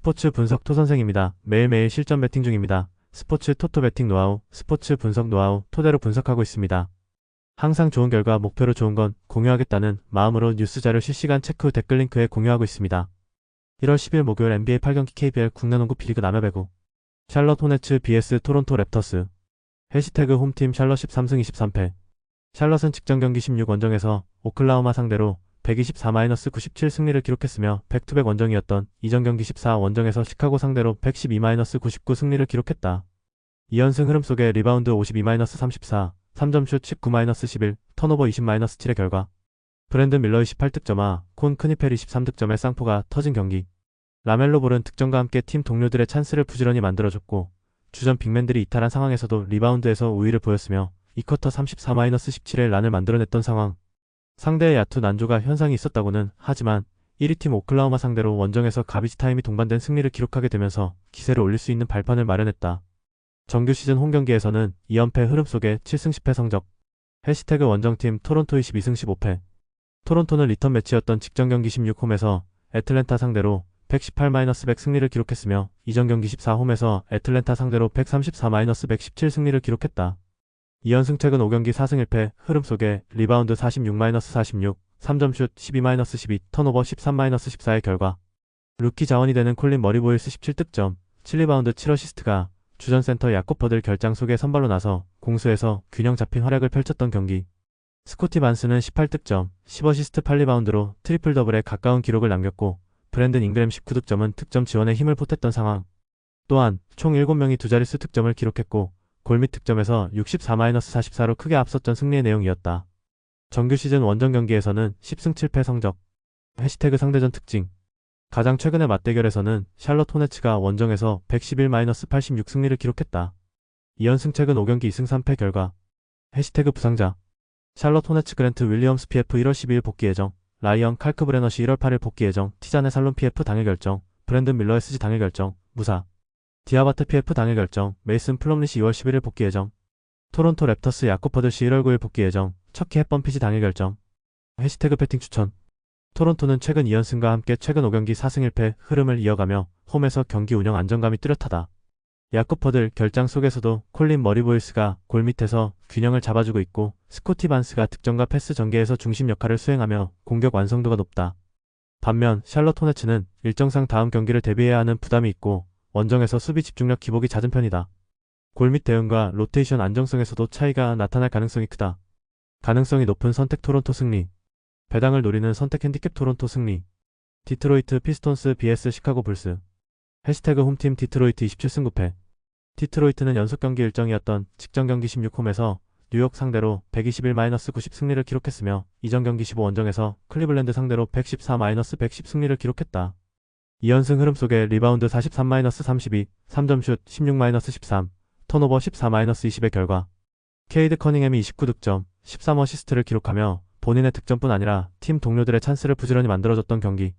스포츠 분석 토선생입니다. 매일매일 실전 베팅 중입니다. 스포츠 토토 베팅 노하우, 스포츠 분석 노하우 토대로 분석하고 있습니다. 항상 좋은 결과 목표로 좋은 건 공유하겠다는 마음으로 뉴스 자료 실시간 체크 후 댓글 링크에 공유하고 있습니다. 1월 10일 목요일 NBA 8경기 KBL 국내농구 B리그 남야배구 샬럿 호네츠 vs 토론토 랩터스 해시태그 홈팀 샬럿 13승 23패 샬럿은 직전 경기 16 원정에서 오클라호마 상대로 124-97 승리를 기록했으며 백투백 원정이었던 이전 경기 14 원정에서 시카고 상대로 112-99 승리를 기록했다. 2연승 흐름 속에 리바운드 52-34, 3점슛 19-11, 턴오버 20-7의 결과 브랜든 밀러 28득점아, 콘 크니펠 23득점의 쌍포가 터진 경기. 라멜로 볼은 득점과 함께 팀 동료들의 찬스를 부지런히 만들어줬고 주전 빅맨들이 이탈한 상황에서도 리바운드에서 우위를 보였으며 2쿼터 34-17의 란을 만들어냈던 상황. 상대의 야투 난조가 현상이 있었다고는 하지만 1위팀 오클라호마 상대로 원정에서 가비지 타임이 동반된 승리를 기록하게 되면서 기세를 올릴 수 있는 발판을 마련했다. 정규 시즌 홈경기에서는 2연패 흐름 속에 7승 10패 성적. 해시태그 원정팀 토론토 22승 15패. 토론토는 리턴 매치였던 직전 경기 16홈에서 애틀랜타 상대로 118-100 승리를 기록했으며 이전 경기 14홈에서 애틀랜타 상대로 134-117 승리를 기록했다. 2연승 최근 5경기 4승 1패 흐름 속에 리바운드 46-46, 3점슛 12-12, 턴오버 13-14의 결과 루키 자원이 되는 콜린 머리보일스 17득점, 7리바운드 7어시스트가 주전 센터 야콥 퍼들 결장 속에 선발로 나서 공수에서 균형 잡힌 활약을 펼쳤던 경기. 스코티 반스는 18득점, 10어시스트 8리바운드로 트리플 더블에 가까운 기록을 남겼고 브랜든 잉그램 19득점은 득점 지원에 힘을 보탰던 상황. 또한 총 7명이 두 자릿수 득점을 기록했고 골밑 득점에서 64-44로 크게 앞섰던 승리의 내용이었다. 정규 시즌 원정 경기에서는 10승 7패 성적. 해시태그 상대전 특징. 가장 최근의 맞대결에서는 샬럿 호네츠가 원정에서 111-86 승리를 기록했다. 2연승 최근 5경기 2승 3패 결과. 해시태그 부상자. 샬럿 호네츠 그랜트 윌리엄스 PF 1월 12일 복귀 예정. 라이언 칼크브레너시 1월 8일 복귀 예정. 티자네 살론 PF 당일 결정. 브랜든 밀러 SG 당일 결정. 무사. 디아바트 PF 당일 결정. 메이슨 플럼리시 2월 11일 복귀 예정. 토론토 랩터스 야콥 퍼들시 1월 9일 복귀 예정. 척키 햇번 피지 당일 결정. 해시태그 배팅 추천. 토론토는 최근 2연승과 함께 최근 5경기 4승 1패 흐름을 이어가며 홈에서 경기 운영 안정감이 뚜렷하다. 야콥 퍼들 결장 속에서도 콜린 머리보일스가 골밑에서 균형을 잡아주고 있고 스코티 반스가 득점과 패스 전개에서 중심 역할을 수행하며 공격 완성도가 높다. 반면 샬럿 호네츠는 일정상 다음 경기를 대비해야 하는 부담이 있고 원정에서 수비 집중력 기복이 잦은 편이다. 골밑 대응과 로테이션 안정성에서도 차이가 나타날 가능성이 크다. 가능성이 높은 선택 토론토 승리. 배당을 노리는 선택 핸디캡 토론토 승리. 디트로이트 피스톤스 vs 시카고 불스. 해시태그 홈팀 디트로이트 27승 9패. 디트로이트는 연속 경기 일정이었던 직전 경기 16홈에서 뉴욕 상대로 121-90 승리를 기록했으며 이전 경기 15 원정에서 클리블랜드 상대로 114-110 승리를 기록했다. 2연승 흐름 속에 리바운드 43-32, 3점슛 16-13, 턴오버 14-20의 결과 케이드 커닝햄이 29득점, 13어시스트를 기록하며 본인의 득점뿐 아니라 팀 동료들의 찬스를 부지런히 만들어줬던 경기.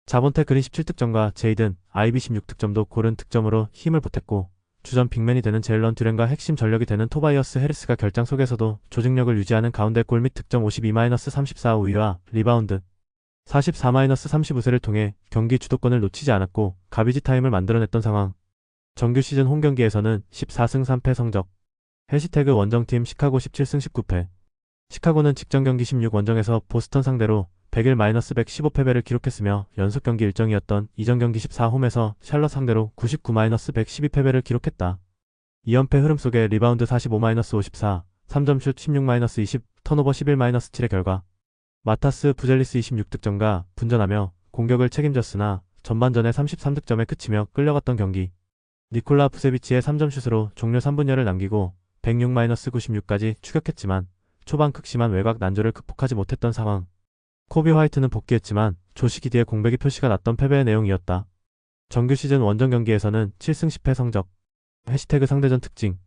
자본테 그린 17득점과 제이든 아이비 16득점도 고른 득점으로 힘을 보탰고 주전 빅맨이 되는 제일런 듀렌과 핵심 전력이 되는 토바이어스 해리스가 결장 속에서도 조직력을 유지하는 가운데 골밑 득점 52-34 우위와 리바운드 44-35세를 통해 경기 주도권을 놓치지 않았고 가비지 타임을 만들어냈던 상황. 정규 시즌 홈경기에서는 14승 3패 성적. 해시태그 원정팀 시카고 17승 19패. 시카고는 직전 경기 16 원정에서 보스턴 상대로 101-115패배를 기록했으며 연속 경기 일정이었던 이전 경기 14홈에서 샬럿 상대로 99-112패배를 기록했다. 2연패 흐름 속에 리바운드 45-54, 3점슛 16-20, 턴오버 11-7의 결과 마타스 부젤리스 26득점과 분전하며 공격을 책임졌으나 전반전에 33득점에 그치며 끌려갔던 경기. 니콜라 부세비치의 3점슛으로 종료 3분여를 남기고 106-96까지 추격했지만 초반 극심한 외곽 난조를 극복하지 못했던 상황. 코비 화이트는 복귀했지만 조시 기디의 공백이 표시가 났던 패배의 내용이었다. 정규 시즌 원정 경기에서는 7승 10패 성적. 해시태그 상대전 특징.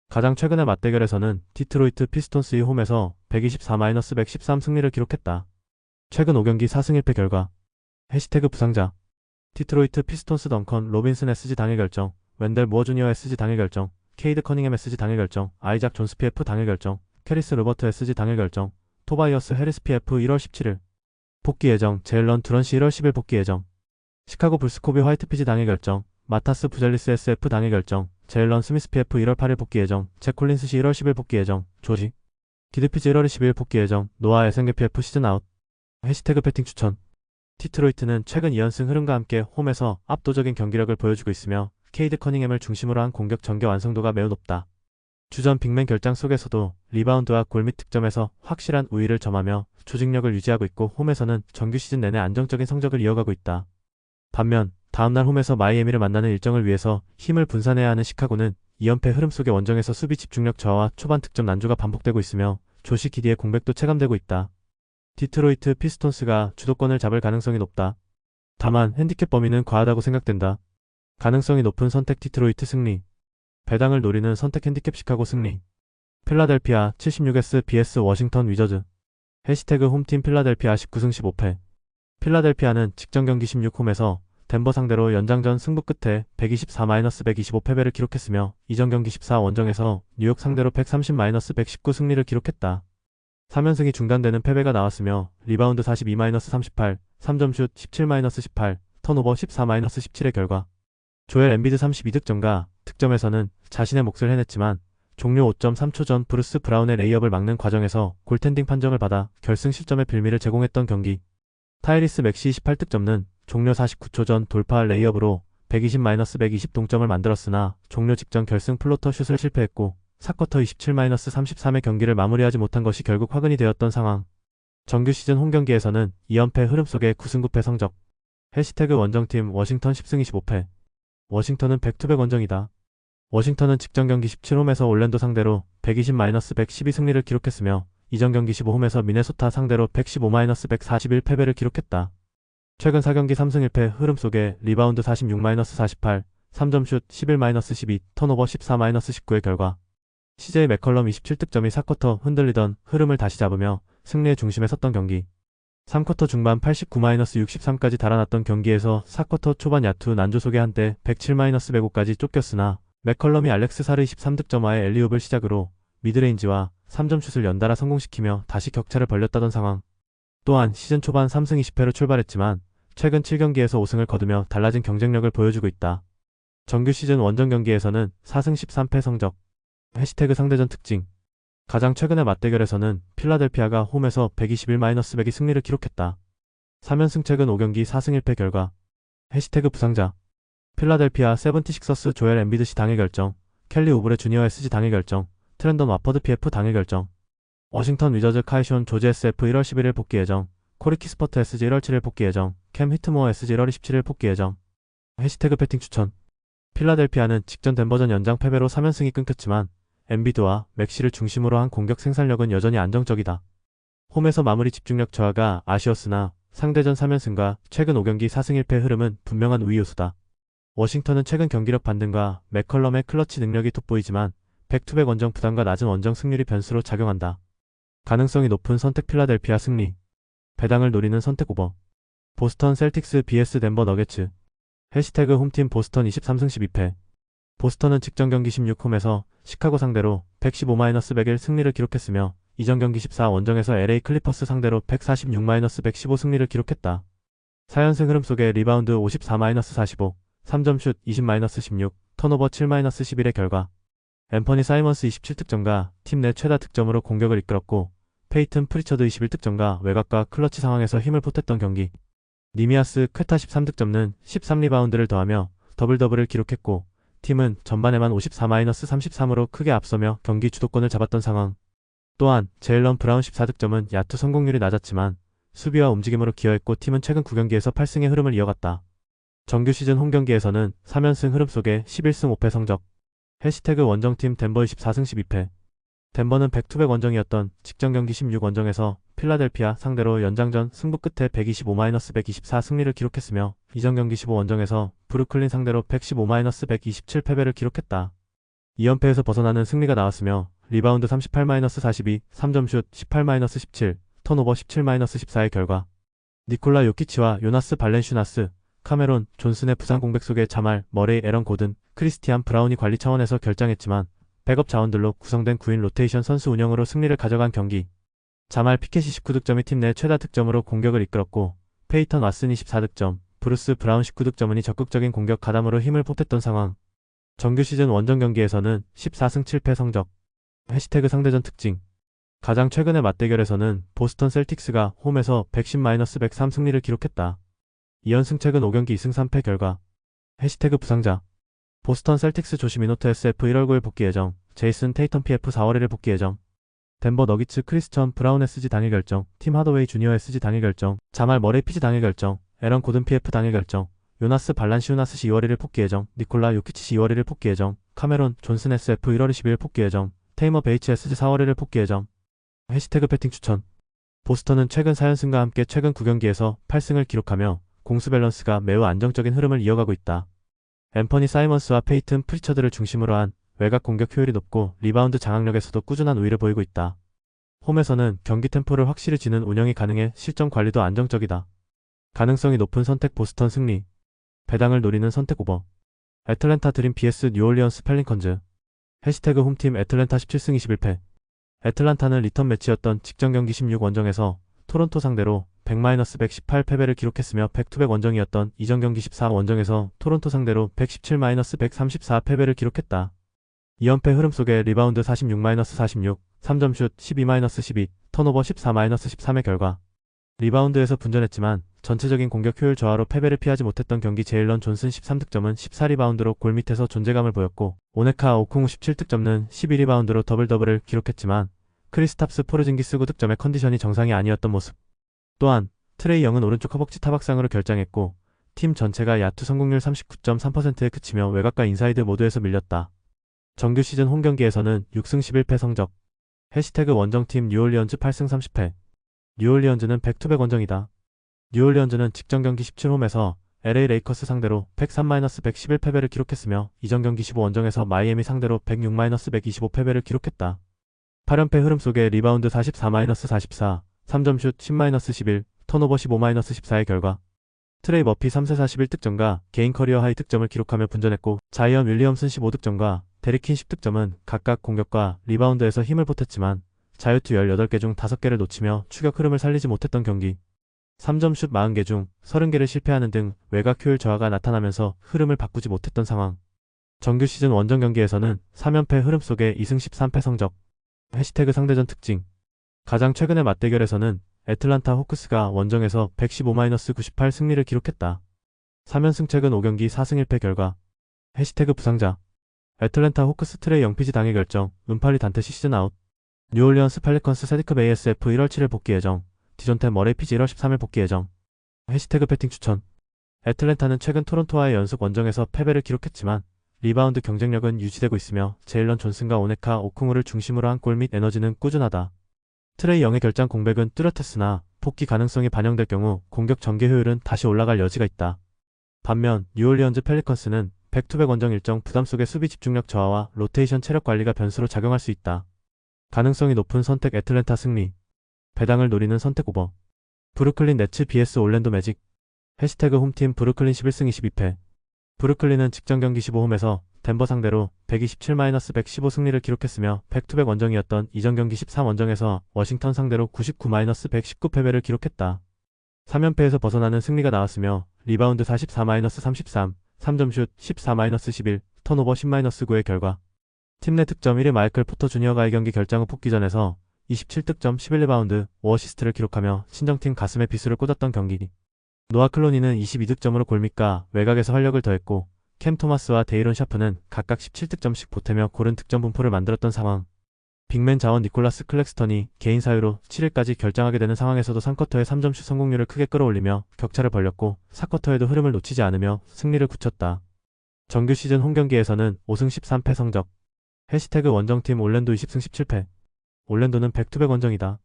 가장 최근의 맞대결에서는 디트로이트 피스톤스의 홈에서 124-113 승리를 기록했다. 최근 5경기 4승 1패 결과. 해시태그 부상자. 디트로이트 피스톤스 덩컨 로빈슨 SG 당일 결정, 웬델 무어 주니어 SG 당일 결정, 케이드 커닝햄 SG 당일 결정, 아이작 존스 PF 당일 결정, 캐리스 로버트 SG 당일 결정, 토바이어스 해리스 PF 1월 17일 복귀 예정, 제일런 두런시 1월 10일 복귀 예정. 시카고 불스 코비 화이트 피지 당일 결정, 마타스 부젤리스 SF 당일 결정, 제일런 스미스 PF 1월 8일 복귀 예정, 잭 콜린스 시 1월 10일 복귀 예정, 조지 기드피지 1월 12일 복귀 예정, 노아 SNG PF 시즌 아웃. 해시태그 배팅 추천. 디트로이트는 최근 2연승 흐름과 함께 홈에서 압도적인 경기력을 보여주고 있으며 케이드 커닝햄을 중심으로 한 공격 전개 완성도가 매우 높다. 주전 빅맨 결장 속에서도 리바운드와 골 및 득점에서 확실한 우위를 점하며 조직력을 유지하고 있고 홈에서는 정규 시즌 내내 안정적인 성적을 이어가고 있다. 반면 다음날 홈에서 마이애미를 만나는 일정을 위해서 힘을 분산해야 하는 시카고는 2연패 흐름 속의 원정에서 수비 집중력 저하와 초반 득점 난조가 반복되고 있으며 조시 기디의 공백도 체감되고 있다. 디트로이트 피스톤스가 주도권을 잡을 가능성이 높다. 다만 핸디캡 범위는 과하다고 생각된다. 가능성이 높은 선택 디트로이트 승리. 배당을 노리는 선택 핸디캡 시카고 승리. 필라델피아 76S BS 워싱턴 위저즈. 해시태그 홈팀 필라델피아 19승 15패. 필라델피아는 직전 경기 16홈에서 덴버 상대로 연장전 승부 끝에 124-125 패배를 기록했으며 이전 경기 14 원정에서 뉴욕 상대로 130-119 승리를 기록했다. 3연승이 중단되는 패배가 나왔으며 리바운드 42-38, 3점슛 17-18, 턴오버 14-17의 결과 조엘 엠비드 32득점과 득점에서는 자신의 몫을 해냈지만 종료 5.3초 전 브루스 브라운의 레이업을 막는 과정에서 골텐딩 판정을 받아 결승 실점의 빌미를 제공했던 경기. 타이리스 맥시 28득점은 종료 49초 전 돌파 레이업으로 120-120 동점을 만들었으나 종료 직전 결승 플로터 슛을 실패했고 4쿼터 27-33의 경기를 마무리하지 못한 것이 결국 화근이 되었던 상황. 정규 시즌 홈경기에서는 2연패 흐름 속의 9승 9패 성적. 해시태그 원정팀 워싱턴 10승 25패. 워싱턴은 백투백 원정이다. 워싱턴은 직전 경기 17홈에서 올랜도 상대로 120-112 승리를 기록했으며 이전 경기 15홈에서 미네소타 상대로 115-141 패배를 기록했다. 최근 4경기 3승 1패 흐름 속에 리바운드 46-48, 3점슛 11-12, 턴오버 14-19의 결과 CJ 맥컬럼 27득점이 4쿼터 흔들리던 흐름을 다시 잡으며 승리의 중심에 섰던 경기. 3쿼터 중반 89-63까지 달아났던 경기에서 4쿼터 초반 야투 난조 속에 한때 107-105까지 쫓겼으나 맥컬럼이 알렉스 사르 23득점와의 엘리옵을 시작으로 미드레인지와 3점슛을 연달아 성공시키며 다시 격차를 벌렸다던 상황. 또한 시즌 초반 3승 20패로 출발했지만 최근 7경기에서 5승을 거두며 달라진 경쟁력을 보여주고 있다. 정규 시즌 원정 경기에서는 4승 13패 성적. 해시태그 상대전 특징. 가장 최근의 맞대결에서는 필라델피아가 홈에서 121-102 승리를 기록했다. 3연승 최근 5경기 4승 1패 결과. 해시태그 부상자. 필라델피아 세븐티식서스 조엘 엠비드 시 당일 결정, 켈리 오브레 주니어 SG 당일 결정, 트렌던 와퍼드 PF 당일 결정. 워싱턴 위저즈 카이숀 조지 SF 1월 11일 복귀 예정, 코리 키스퍼트 SG 1월 7일 복귀 예정, 캠 히트모어 SG 1월 27일 복귀 예정. 해시태그 배팅 추천. 필라델피아는 직전 덴버전 연장 패배로 3연승이 끊겼지만 엠비드와 맥시를 중심으로 한 공격 생산력은 여전히 안정적이다. 홈에서 마무리 집중력 저하가 아쉬웠으나 상대전 3연승과 최근 5경기 4승 1패 흐름은 분명한 우위 요소다. 워싱턴은 최근 경기력 반등과 맥컬럼의 클러치 능력이 돋보이지만 백투백 원정 부담과 낮은 원정 승률이 변수로 작용한다. 가능성이 높은 선택 필라델피아 승리. 배당을 노리는 선택 오버. 보스턴 셀틱스 vs 덴버 너게츠. 해시태그 홈팀 보스턴 23승 12패. 보스턴은 직전 경기 16홈에서 시카고 상대로 115-101 승리를 기록했으며 이전 경기 14 원정에서 LA 클리퍼스 상대로 146-115 승리를 기록했다. 4연승 흐름 속에 리바운드 54-45, 3점슛 20-16, 턴오버 7-11의 결과 앰퍼니 사이먼스 27득점과 팀 내 최다 득점으로 공격을 이끌었고 페이튼 프리처드 21득점과 외곽과 클러치 상황에서 힘을 보탰던 경기. 니미아스 퀘타 13득점는 13리바운드를 더하며 더블더블을 기록했고 팀은 전반에만 54-33으로 크게 앞서며 경기 주도권을 잡았던 상황. 또한 제일런 브라운 14득점은 야투 성공률이 낮았지만 수비와 움직임으로 기여했고 팀은 최근 9경기에서 8승의 흐름을 이어갔다. 정규 시즌 홈경기에서는 3연승 흐름 속에 11승 5패 성적. 해시태그 원정팀 덴버 24승 12패. 덴버는 백투백 원정이었던 직전 경기 16원정에서 필라델피아 상대로 연장전 승부 끝에 125-124 승리를 기록했으며 이전 경기 15원정에서 브루클린 상대로 115-127 패배를 기록했다. 2연패에서 벗어나는 승리가 나왔으며 리바운드 38-42, 3점슛 18-17, 턴오버 17-14의 결과 니콜라 요키치와 요나스 발렌슈나스, 카메론 존슨의 부상 공백 속에 자말, 머레이, 에런 고든, 크리스티안 브라운이 관리 차원에서 결장했지만 백업 자원들로 구성된 9인 로테이션 선수 운영으로 승리를 가져간 경기. 자말 피켓이 19득점이 팀 내 최다 득점으로 공격을 이끌었고 페이턴 왓슨이 14득점, 브루스 브라운 19득점은이 적극적인 공격 가담으로 힘을 보탰던 상황. 정규 시즌 원정 경기에서는 14승 7패 성적. 해시태그 상대전 특징. 가장 최근의 맞대결에서는 보스턴 셀틱스가 홈에서 110-103 승리를 기록했다. 2연승 최근 5경기 2승 3패 결과. 해시태그 부상자. 보스턴 셀틱스 조시 미노트 SF 1월 9일 복귀 예정. 제이슨 테이텀 PF 4월 1일 복귀 예정. 덴버 너기츠 크리스천 브라운 SG 당일 결정. 팀 하더웨이 주니어 SG 당일 결정. 자말 머레이 PG 당일 결정. 에런 고든 PF 당일 결정. 요나스 발란시우나스시 2월 1일 복귀 예정. 니콜라 요키치시 2월 1일 복귀 예정. 카메론 존슨 SF 1월 22일 복귀 예정. 테이머 베이츠 SG 4월 1일 복귀 예정. 해시태그 배팅 추천. 보스턴은 최근 4연승과 함께 최근 9경기에서 8승을 기록하며 공수 밸런스가 매우 안정적인 흐름을 이어가고 있다. 앰퍼니 사이먼스와 페이튼 프리처드를 중심으로 한 외곽 공격 효율이 높고 리바운드 장악력에서도 꾸준한 우위를 보이고 있다. 홈에서는 경기 템포를 확실히 쥐는 운영이 가능해 실점 관리도 안정적이다. 가능성이 높은 선택 보스턴 승리. 배당을 노리는 선택 오버. 애틀랜타 드림 vs 뉴올리언스 펠리컨즈. 해시태그 홈팀 애틀랜타 17승 21패. 애틀랜타는 리턴 매치였던 직전 경기 16 원정에서 토론토 상대로 100-118 패배를 기록했으며 백투백 원정이었던 이전 경기 14 원정에서 토론토 상대로 117-134 패배를 기록했다. 2연패 흐름 속에 리바운드 46-46, 3점슛 12-12, 턴오버 14-13의 결과. 리바운드에서 분전했지만 전체적인 공격 효율 저하로 패배를 피하지 못했던 경기 제일런 존슨 13득점은 14리바운드로 골 밑에서 존재감을 보였고 오네카 오쿵우 17득점은 12리바운드로 더블더블을 기록했지만 크리스탑스 포르징기스 9득점의 컨디션이 정상이 아니었던 모습. 또한 트레이 영은 오른쪽 허벅지 타박상으로 결장했고 팀 전체가 야투 성공률 39.3%에 그치며 외곽과 인사이드 모두에서 밀렸다. 정규 시즌 홈경기에서는 6승 11패 성적. 해시태그 원정팀 뉴올리언즈 8승 30패. 뉴올리언즈는 백투백 원정이다. 뉴올리언즈는 직전 경기 17홈에서 LA 레이커스 상대로 103-111 패배를 기록했으며 이전 경기 15 원정에서 마이애미 상대로 106-125 패배를 기록했다. 8연패 흐름 속에 리바운드 44-44, 3점슛 10-11, 턴오버 15-14의 결과. 트레이 머피 3세 41득점과 개인 커리어 하이 득점을 기록하며 분전했고 자이언 윌리엄슨 15득점과 데리킨 10득점은 각각 공격과 리바운드에서 힘을 보탰지만 자유투 18개 중 5개를 놓치며 추격 흐름을 살리지 못했던 경기. 3점슛 40개 중 30개를 실패하는 등 외곽 효율 저하가 나타나면서 흐름을 바꾸지 못했던 상황. 정규 시즌 원정 경기에서는 3연패 흐름 속에 2승 13패 성적. 해시태그 상대전 특징. 가장 최근의 맞대결에서는 애틀란타 호크스가 원정에서 115-98 승리를 기록했다. 3연승 최근 5경기 4승 1패 결과. 해시태그 부상자. 애틀랜타 호크스 트레이 영피지 당일 결정. 은팔리 단테 시즌 아웃. 뉴올리언스 펠리컨스 세디크 베이 SF 1월 7일 복귀 예정. 디존테 머레이 피지 1월 13일 복귀 예정. 해시태그 배팅 추천. 애틀랜타는 최근 토론토와의 연속 원정에서 패배를 기록했지만 리바운드 경쟁력은 유지되고 있으며 제일런 존슨과 오네카 오쿵우를 중심으로 한 골 및 에너지는 꾸준하다. 트레이 영의 결장 공백은 뚜렷했으나 복귀 가능성이 반영될 경우 공격 전개 효율은 다시 올라갈 여지가 있다. 반면 뉴올리언즈 펠리컨스는 백투백 원정 일정 부담 속의 수비 집중력 저하와 로테이션 체력 관리가 변수로 작용할 수 있다. 가능성이 높은 선택 애틀랜타 승리. 배당을 노리는 선택 오버. 브루클린 네츠 vs 올랜도 매직. 해시태그 홈팀 브루클린 11승 22패. 브루클린은 직전 경기 15홈에서 덴버 상대로 127-115 승리를 기록했으며 백투백 원정이었던 이전 경기 13원정에서 워싱턴 상대로 99-119 패배를 기록했다. 3연패에서 벗어나는 승리가 나왔으며 리바운드 44-33, 3점슛 14-11, 턴오버 10-9의 결과. 팀 내 득점 1위 마이클 포터 주니어가 이 경기 결장 후 복귀전에서 27득점 11리바운드 5어시스트를 기록하며 친정팀 가슴에 비수를 꽂았던 경기. 노아 클로니는 22득점으로 골밑과 외곽에서 활력을 더했고 캠 토마스와 데이론 샤프는 각각 17득점씩 보태며 고른 득점 분포를 만들었던 상황. 빅맨 자원 니콜라스 클렉스턴이 개인 사유로 7일까지 결장하게 되는 상황에서도 3쿼터의 3점슛 성공률을 크게 끌어올리며 격차를 벌렸고 4쿼터에도 흐름을 놓치지 않으며 승리를 굳혔다. 정규 시즌 홈경기에서는 5승 13패 성적. 해시태그 원정팀 올랜도 20승 17패. 올랜도는 백투백 원정이다.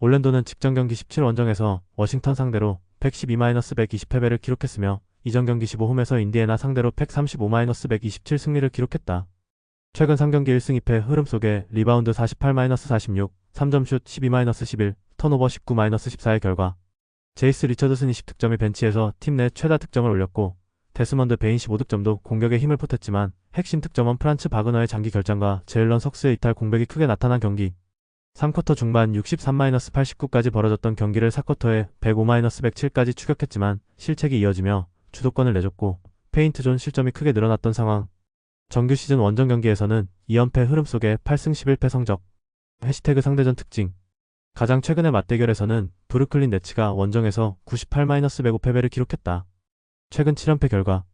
올랜도는 직전 경기 17원정에서 워싱턴 상대로 112-120 패배를 기록했으며 이전 경기 15홈에서 인디애나 상대로 135-127 승리를 기록했다. 최근 3경기 1승 2패 흐름 속에 리바운드 48-46, 3점슛 12-11, 턴오버 19-14의 결과. 제이스 리처드슨 20득점이 벤치에서 팀 내 최다 득점을 올렸고 데스먼드 베인 15득점도 공격에 힘을 보탰지만 핵심 득점원 프란츠 바그너의 장기 결장과 제일런 석스의 이탈 공백이 크게 나타난 경기. 3쿼터 중반 63-89까지 벌어졌던 경기를 4쿼터에 105-107까지 추격했지만 실책이 이어지며 주도권을 내줬고 페인트존 실점이 크게 늘어났던 상황. 정규 시즌 원정 경기에서는 2연패 흐름 속에 8승 11패 성적. 해시태그 상대전 특징. 가장 최근의 맞대결에서는 브루클린 네츠가 원정에서 98-105 패배를 기록했다. 최근 7연패 결과.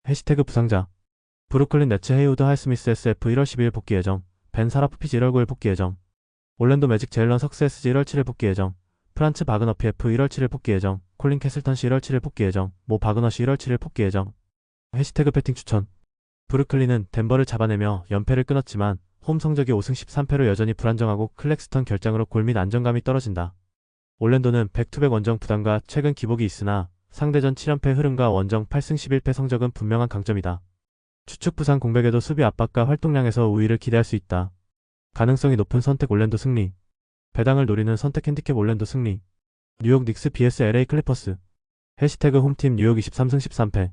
해시태그 부상자. 브루클린 네츠 헤이우드 하이스미스 SF 1월 12일 복귀 예정. 벤 사라프피지 1월 9일 복귀 예정. 올랜도 매직 제일런 석스 SG 1월 7일 복귀 예정. 프란츠 바그너 PF 1월 7일 복귀 예정. 콜린 캐슬턴시 1월 7일 복귀 예정. 모 바그너시 1월 7일 복귀 예정. 해시태그 배팅 추천. 브루클린은 덴버를 잡아내며 연패를 끊었지만 홈 성적이 5승 13패로 여전히 불안정하고 클렉스턴 결장으로 골 및 안정감이 떨어진다. 올랜도는 백투백 원정 부담과 최근 기복이 있으나 상대전 7연패 흐름과 원정 8승 11패 성적은 분명한 강점이다. 추측 부상 공백에도 수비 압박과 활동량에서 우위를 기대할 수 있다. 가능성이 높은 선택 올랜도 승리. 배당을 노리는 선택 핸디캡 올랜도 승리. 뉴욕 닉스 vs LA 클리퍼스. 해시태그 홈팀 뉴욕 23승 13패.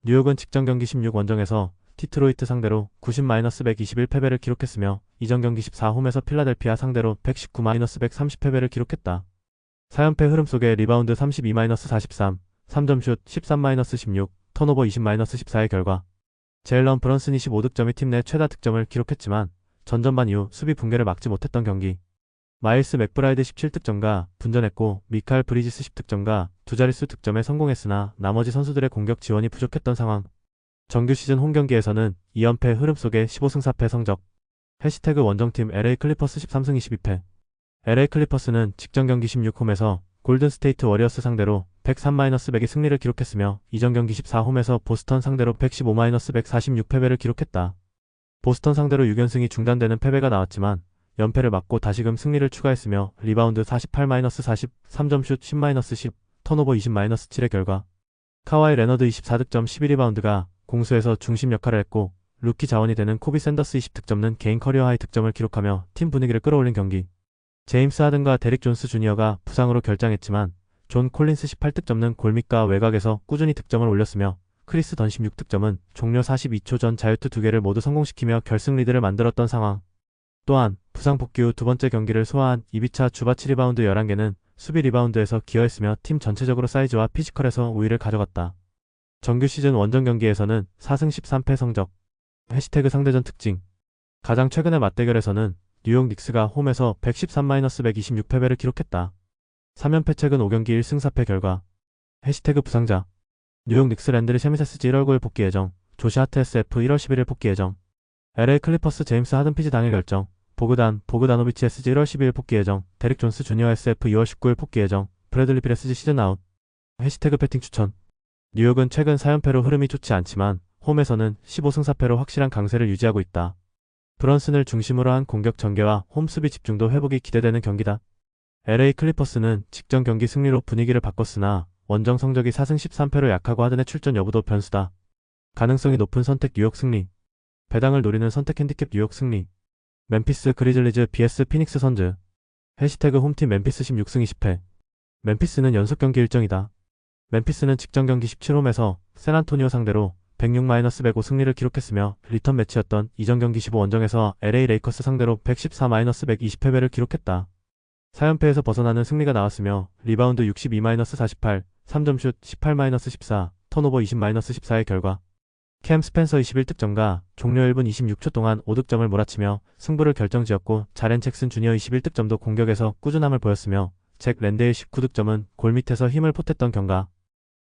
뉴욕은 직전 경기 16 원정에서 디트로이트 상대로 90-121 패배를 기록했으며 이전 경기 14홈에서 필라델피아 상대로 119-130 패배를 기록했다. 4연패 흐름 속에 리바운드 32-43, 3점슛 13-16, 턴오버 20-14의 결과. 제일런 브런슨 25득점이 팀 내 최다 득점을 기록했지만 전전반 이후 수비 붕괴를 막지 못했던 경기. 마일스 맥브라이드 17득점과 분전했고 미칼 브리지스 10득점과 두 자릿수 득점에 성공했으나 나머지 선수들의 공격 지원이 부족했던 상황. 정규 시즌 홈 경기에서는 2연패 흐름 속에 15승 4패 성적. 해시태그 원정팀 LA 클리퍼스 13승 22패. LA 클리퍼스는 직전 경기 16홈에서 골든 스테이트 워리어스 상대로 103-100의 승리를 기록했으며 이전 경기 14홈에서 보스턴 상대로 115-146 패배를 기록했다. 보스턴 상대로 6연승이 중단되는 패배가 나왔지만 연패를 막고 다시금 승리를 추가했으며 리바운드 48-40, 3점슛 10-10, 턴오버 20-7의 결과. 카와이 레너드 24득점 12리바운드가 공수에서 중심 역할을 했고 루키 자원이 되는 코비 샌더스 20득점는 개인 커리어 하이 득점을 기록하며 팀 분위기를 끌어올린 경기. 제임스 하든과 데릭 존스 주니어가 부상으로 결장했지만 존 콜린스 18득점는 골밑과 외곽에서 꾸준히 득점을 올렸으며 크리스 던 16득점은 종료 42초 전 자유투 2개를 모두 성공시키며 결승 리드를 만들었던 상황. 또한 부상 복귀 후 두 번째 경기를 소화한 이비차 주바치 리바운드 11개는 수비 리바운드에서 기여했으며 팀 전체적으로 사이즈와 피지컬에서 우위를 가져갔다. 정규 시즌 원정 경기에서는 4승 13패 성적. 해시태그 상대전 특징. 가장 최근의 맞대결에서는 뉴욕 닉스가 홈에서 113-126 패배를 기록했다. 3연패 최근 5경기 1승 4패 결과. 해시태그 부상자. 뉴욕 닉스 랜드리 셰미세스지 1월 9일 복귀 예정. 조시 하트 SF 1월 11일 복귀 예정. LA 클리퍼스 제임스 하든 피지 당일 결정. 보그다노비치 SG 1월 12일 복귀 예정. 데릭 존스 주니어 SF 2월 19일 복귀 예정. 브래들리 빌 SG 시즌 아웃. 해시태그 배팅 추천. 뉴욕은 최근 4연패로 흐름이 좋지 않지만 홈에서는 15승 4패로 확실한 강세를 유지하고 있다. 브런슨을 중심으로 한 공격 전개와 홈 수비 집중도 회복이 기대되는 경기다. LA 클리퍼스는 직전 경기 승리로 분위기를 바꿨으나 원정 성적이 4승 13패로 약하고 하든의 출전 여부도 변수다. 가능성이 높은 선택 뉴욕 승리. 배당을 노리는 선택 핸디캡 뉴욕 승리. 멤피스 그리즐리즈 vs 피닉스 선즈. 해시태그 홈팀 멤피스 16승 20패. 멤피스는 연속 경기 일정이다. 멤피스는 직전 경기 17홈에서 샌안토니오 상대로 106-105 승리를 기록했으며 리턴 매치였던 이전 경기 15 원정에서 LA 레이커스 상대로 114-120 패배를 기록했다. 4연패에서 벗어나는 승리가 나왔으며 리바운드 62-48, 3점슛 18-14, 턴오버 20-14의 결과. 캠 스펜서 21득점과 종료 1분 26초 동안 5득점을 몰아치며 승부를 결정지었고 자렌 잭슨 주니어 21득점도 공격에서 꾸준함을 보였으며 잭 랜데일 19득점은 골밑에서 힘을 보탰던 경가.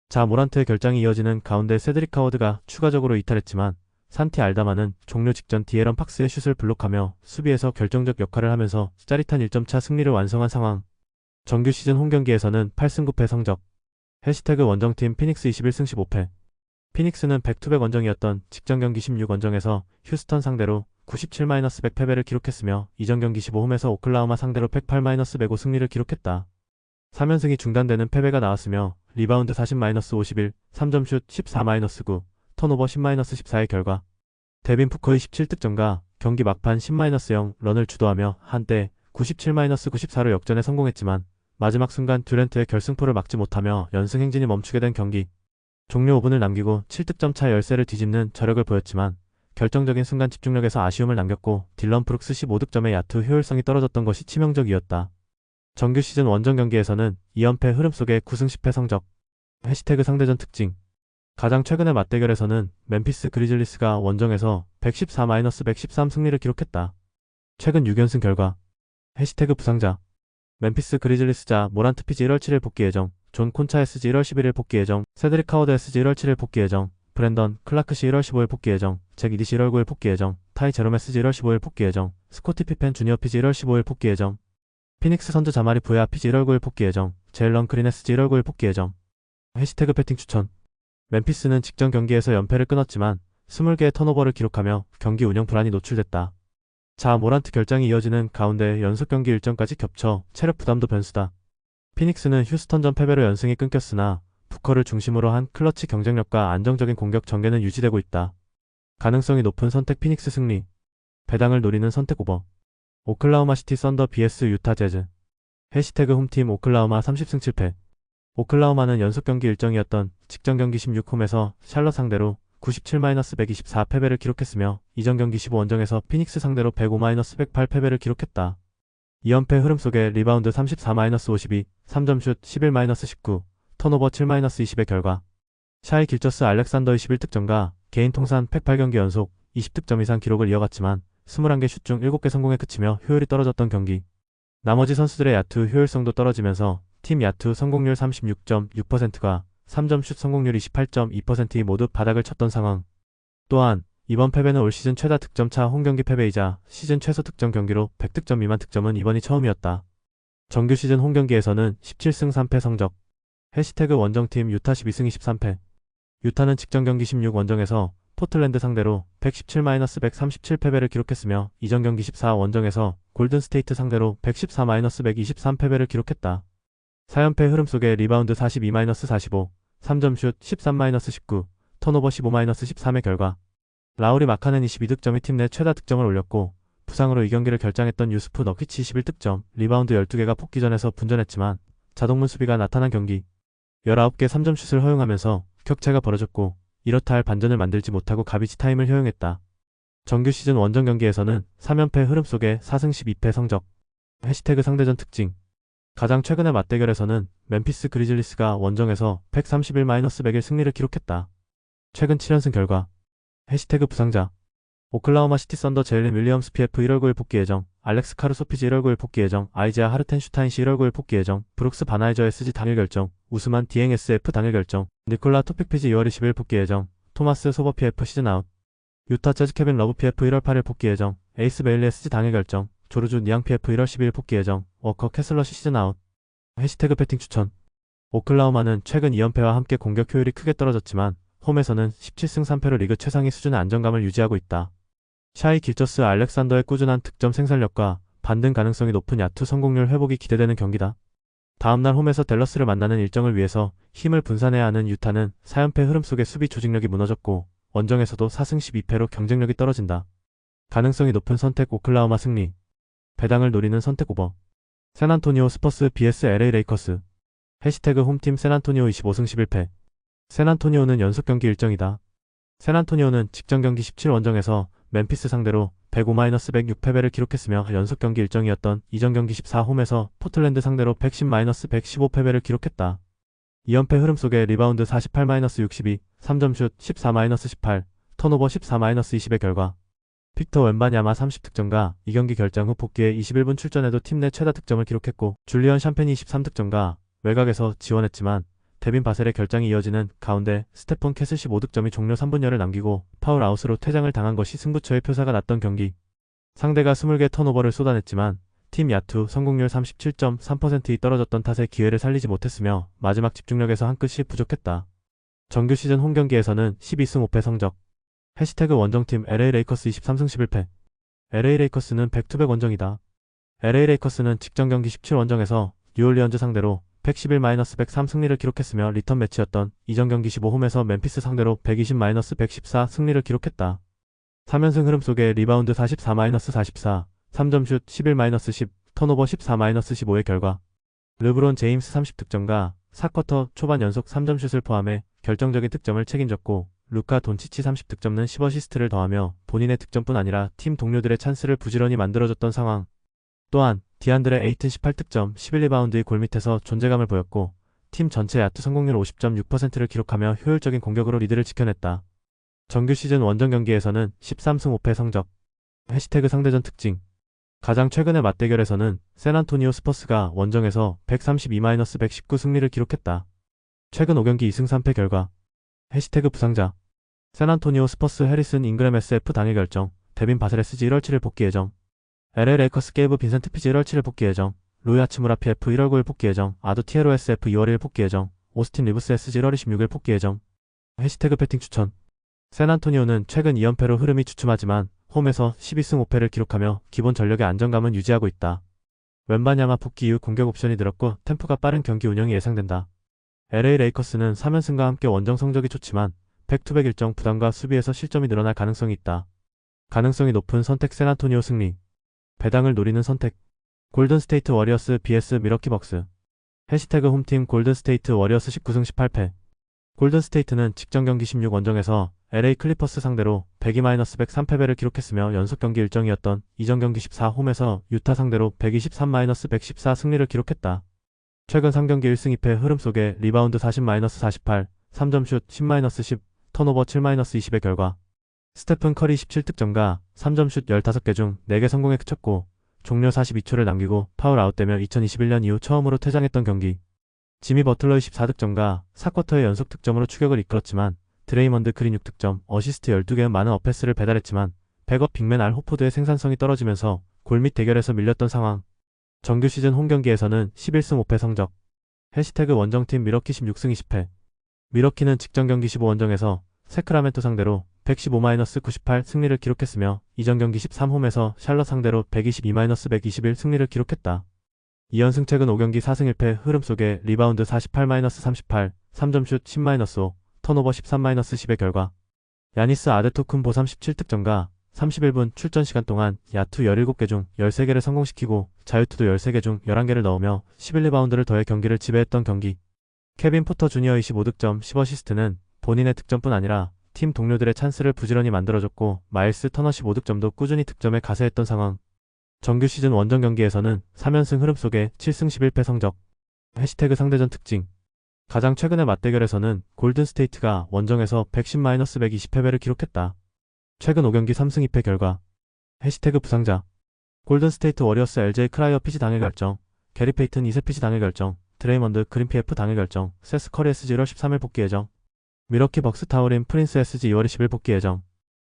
자 모란트의 결장이 이어지는 가운데 세드릭 하워드가 추가적으로 이탈했지만 산티 알다마는 종료 직전 디에런 팍스의 슛을 블록하며 수비에서 결정적 역할을 하면서 짜릿한 1점차 승리를 완성한 상황. 정규 시즌 홈 경기에서는 8승 9패 성적. 해시태그 원정팀 피닉스 21승 15패. 피닉스는 백투백 원정이었던 직전 경기 16 원정에서 휴스턴 상대로 97-100 패배를 기록했으며 이전 경기 15홈에서 오클라호마 상대로 108-105 승리를 기록했다. 3연승이 중단되는 패배가 나왔으며 리바운드 40-51, 3점슛 14-9, 턴오버 10-14의 결과. 데빈 푸커의 17득점과 경기 막판 10-0 런을 주도하며 한때 97-94로 역전에 성공했지만 마지막 순간 듀란트의 결승포를 막지 못하며 연승 행진이 멈추게 된 경기. 종료 5분을 남기고 7득점 차 열세를 뒤집는 저력을 보였지만 결정적인 순간 집중력에서 아쉬움을 남겼고 딜런 브룩스 15득점의 야투 효율성이 떨어졌던 것이 치명적이었다. 정규 시즌 원정 경기에서는 2연패 흐름 속에 9승 10패 성적. 해시태그 상대전 특징. 가장 최근의 맞대결에서는 멤피스 그리즐리스가 원정에서 114-113 승리를 기록했다. 최근 6연승 결과 해시태그 부상자 멤피스 그리즐리스자 모란트 피지 1월 7일 복귀 예정, 존 콘차 SG 1월 11일 복귀 예정, 세드릭 카워드 SG 1월 7일 복귀 예정, 브랜던 클라크 시 1월 15일 복귀 예정, 잭 이디시 1월 9일 복귀 예정, 타이 제롬 SG 1월 15일 복귀 예정, 스코티 피펜 주니어 피지 1월 15일 복귀 예정, 피닉스 선즈 자마리 부야 피지 1월 9일 복귀 예정, 제일런 그린 SG 1월 9일 복귀 예정. 해시태그 배팅 추천 멤피스는 직전 경기에서 연패를 끊었지만 20개의 턴오버를 기록하며 경기 운영 불안이 노출됐다. 자 모란트 결장이 이어지는 가운데 연속 경기 일정까지 겹쳐 체력 부담도 변수다. 피닉스는 휴스턴전 패배로 연승이 끊겼으나 부커를 중심으로 한 클러치 경쟁력과 안정적인 공격 전개는 유지되고 있다. 가능성이 높은 선택 피닉스 승리. 배당을 노리는 선택 오버. 오클라호마 시티 썬더 vs 유타 재즈. 해시태그 홈팀 오클라호마 30승 7패. 오클라호마는 연속 경기 일정이었던 직전 경기 16홈에서 샬럿 상대로 97-124 패배를 기록했으며 이전 경기 15원정에서 피닉스 상대로 105-108 패배를 기록했다. 2연패 흐름 속에 리바운드 34-52, 3점슛 11-19, 턴오버 7-20의 결과 샤이 길저스 알렉산더의 11득점과 개인 통산 108경기 연속 20득점 이상 기록을 이어갔지만 21개 슛 중 7개 성공에 그치며 효율이 떨어졌던 경기. 나머지 선수들의 야투 효율성도 떨어지면서 팀 야투 성공률 36.6%가 3점 슛 성공률 28.2%이 모두 바닥을 쳤던 상황. 또한 이번 패배는 올 시즌 최다 득점차 홈경기 패배이자 시즌 최소 득점 경기로 100득점 미만 득점은 이번이 처음이었다. 정규 시즌 홈경기에서는 17승 3패 성적. 해시태그 원정팀 유타 12승 23패. 유타는 직전 경기 16원정에서 포틀랜드 상대로 117-137 패배를 기록했으며 이전 경기 14원정에서 골든스테이트 상대로 114-123 패배를 기록했다. 4연패 흐름 속에 리바운드 42-45, 3점슛 13-19, 턴오버 15-13의 결과 라우리 마카넨 22득점이 팀 내 최다 득점을 올렸고 부상으로 이 경기를 결장했던 유스프 너키치 21득점, 리바운드 12개가 폭기전에서 분전했지만 자동문 수비가 나타난 경기 19개 3점슛을 허용하면서 격차가 벌어졌고 이렇다 할 반전을 만들지 못하고 가비지 타임을 허용했다. 정규 시즌 원정 경기에서는 3연패 흐름 속에 4승 12패 성적. 해시태그 상대전 특징 가장 최근의 맞대결에서는 멤피스 그리즐리스가 원정에서 131-101 승리를 기록했다. 최근 7연승 결과 해시태그 부상자 오클라호마 시티 썬더 제일린 윌리엄스 PF 1월 9일 복귀 예정, 알렉스 카루소 피지 1월 9일 복귀 예정, 아이지아 하르텐슈타인시 1월 9일 복귀 예정, 브룩스 바나이저 SG 당일 결정, 우스만 디엥 SF 당일 결정, 니콜라 토픽 피지 2월 20일 복귀 예정, 토마스 소버 PF 시즌 아웃, 유타 재즈 케빈 러브 PF 1월 8일 복귀 예정, 에이스 베일리 SG 당일 결정, 조르주 니앙 PF 1월 12일 복귀 예정, 워커 캐슬러시 시즌 아웃. 해시태그 배팅 추천 오클라호마는 최근 2연패와 함께 공격 효율이 크게 떨어졌지만 홈에서는 17승 3패로 리그 최상위 수준의 안정감을 유지하고 있다. 샤이 길저스 알렉산더의 꾸준한 득점 생산력과 반등 가능성이 높은 야투 성공률 회복이 기대되는 경기다. 다음날 홈에서 댈러스를 만나는 일정을 위해서 힘을 분산해야 하는 유타는 4연패 흐름 속에 수비 조직력이 무너졌고 원정에서도 4승 12패로 경쟁력이 떨어진다. 가능성이 높은 선택 오클라호마 승리. 배당을 노리는 선택 오버. 샌안토니오 스퍼스 vs LA 레이커스. 해시태그 홈팀 샌안토니오 25승 11패. 샌안토니오는 연속 경기 일정이다. 샌안토니오는 직전 경기 17원정에서 멤피스 상대로 105-106 패배를 기록했으며 연속 경기 일정이었던 이전 경기 14홈에서 포틀랜드 상대로 110-115 패배를 기록했다. 2연패 흐름 속에 리바운드 48-62, 3점슛 14-18, 턴오버 14-20의 결과 빅터 웬바냐마 30득점과 이 경기 결장 후 복귀에 21분 출전해도 팀 내 최다 득점을 기록했고 줄리언 샴펜이 23득점과 외곽에서 지원했지만 데빈 바셀의 결장이 이어지는 가운데 스테폰 캐슬 15득점이 종료 3분여를 남기고 파울 아웃으로 퇴장을 당한 것이 승부처의 표사가 났던 경기. 상대가 20개 턴오버를 쏟아냈지만 팀 야투 성공률 37.3%이 떨어졌던 탓에 기회를 살리지 못했으며 마지막 집중력에서 한 끗이 부족했다. 정규 시즌 홈 경기에서는 12승 5패 성적. 해시태그 원정팀 LA 레이커스 23승 11패. LA 레이커스는 백투백 원정이다. LA 레이커스는 직전 경기 17원정에서 뉴올리언즈 상대로 111-103 승리를 기록했으며 리턴 매치였던 이전 경기 15홈에서 멤피스 상대로 120-114 승리를 기록했다. 3연승 흐름 속에 리바운드 44-44, 3점슛 11-10, 턴오버 14-15의 결과 르브론 제임스 30득점과 4쿼터 초반 연속 3점슛을 포함해 결정적인 득점을 책임졌고 루카 돈치치 30득점은 10어시스트를 더하며 본인의 득점뿐 아니라 팀 동료들의 찬스를 부지런히 만들어줬던 상황. 또한 디안드레 에이튼 18득점, 11리바운드의 골밑에서 존재감을 보였고 팀 전체 야투 성공률 50.6%를 기록하며 효율적인 공격으로 리드를 지켜냈다. 정규 시즌 원정 경기에서는 13승 5패 성적. 해시태그 상대전 특징. 가장 최근의 맞대결에서는 샌안토니오 스퍼스가 원정에서 132-119 승리를 기록했다. 최근 5경기 2승 3패 결과. 해시태그 부상자. 샌안토니오 스퍼스 해리슨 잉그램 SF 당일 결정. 데빈 바셀레스지 1월 7일 복귀 예정. LA 레이커스 게이브 빈센트 피지 1월 7일 복귀 예정. 루이 하츠무라 PF 1월 9일 복귀 예정. 아두 티에로 SF 2월 1일 복귀 예정. 오스틴 리브스 SG 1월 26일 복귀 예정. 해시태그 배팅 추천. 샌안토니오는 최근 2연패로 흐름이 주춤하지만 홈에서 12승 5패를 기록하며 기본 전력의 안정감은 유지하고 있다. 웬바냐마 복귀 이후 공격 옵션이 늘었고 템포가 빠른 경기 운영이 예상된다. LA 레이커스는 3연승과 함께 원정 성적이 좋지만 백투백 일정 부담과 수비에서 실점이 늘어날 가능성이 있다. 가능성이 높은 선택 샌안토니오 승리. 배당을 노리는 선택. 골든스테이트 워리어스 vs 미러키 벅스. 해시태그 홈팀 골든스테이트 워리어스 19승 18패. 골든스테이트는 직전 경기 16 원정에서 LA 클리퍼스 상대로 102-103패배를 기록했으며 연속 경기 일정이었던 이전 경기 14 홈에서 유타 상대로 123-114 승리를 기록했다. 최근 3경기 1승 2패 흐름 속에 리바운드 40-48, 3점슛 10-10, 턴오버 7-20의 결과. 스테픈 커리 17득점과 3점슛 15개 중 4개 성공에 그쳤고 종료 42초를 남기고 파울 아웃되며 2021년 이후 처음으로 퇴장했던 경기. 지미 버틀러의 14득점과 4쿼터의 연속 득점으로 추격을 이끌었지만 드레이먼드 그린 6득점, 어시스트 12개의 많은 어패스를 배달했지만 백업 빅맨 알 호포드의 생산성이 떨어지면서 골밑 대결에서 밀렸던 상황. 정규 시즌 홈 경기에서는 11승 5패 성적. 해시태그 원정팀 미러키 16승 20패. 미러키는 직전 경기 15 원정에서 세크라멘토 상대로 115-98 승리를 기록했으며 이전 경기 13홈에서 샬럿 상대로 122-121 승리를 기록했다. 2연승 최근 5경기 4승 1패 흐름 속에 리바운드 48-38, 3점슛 10-5, 턴오버 13-10의 결과. 야니스 아데토쿤보 37득점과 31분 출전 시간 동안 야투 17개 중 13개를 성공시키고 자유투도 13개 중 11개를 넣으며 11리바운드를 더해 경기를 지배했던 경기. 케빈 포터 주니어 25득점 10어시스트는 본인의 득점뿐 아니라 팀 동료들의 찬스를 부지런히 만들어줬고 마일스 터너 15득점도 꾸준히 득점에 가세했던 상황. 정규 시즌 원정 경기에서는 3연승 흐름 속에 7승 11패 성적. 해시태그 상대전 특징. 가장 최근의 맞대결에서는 골든스테이트가 원정에서 110-120패배를 기록했다. 최근 5경기 3승 2패 결과. 해시태그 부상자. 골든스테이트 워리어스 LJ 크라이어 피지 당일 결정. 게리 페이튼 2세 피지 당일 결정. 드레이먼드 그린 PF 당일 결정. 세스 커리 SG 1월 13일 복귀 예정. 미러키 벅스 타우린 프린스 SG 2월 20일 복귀 예정.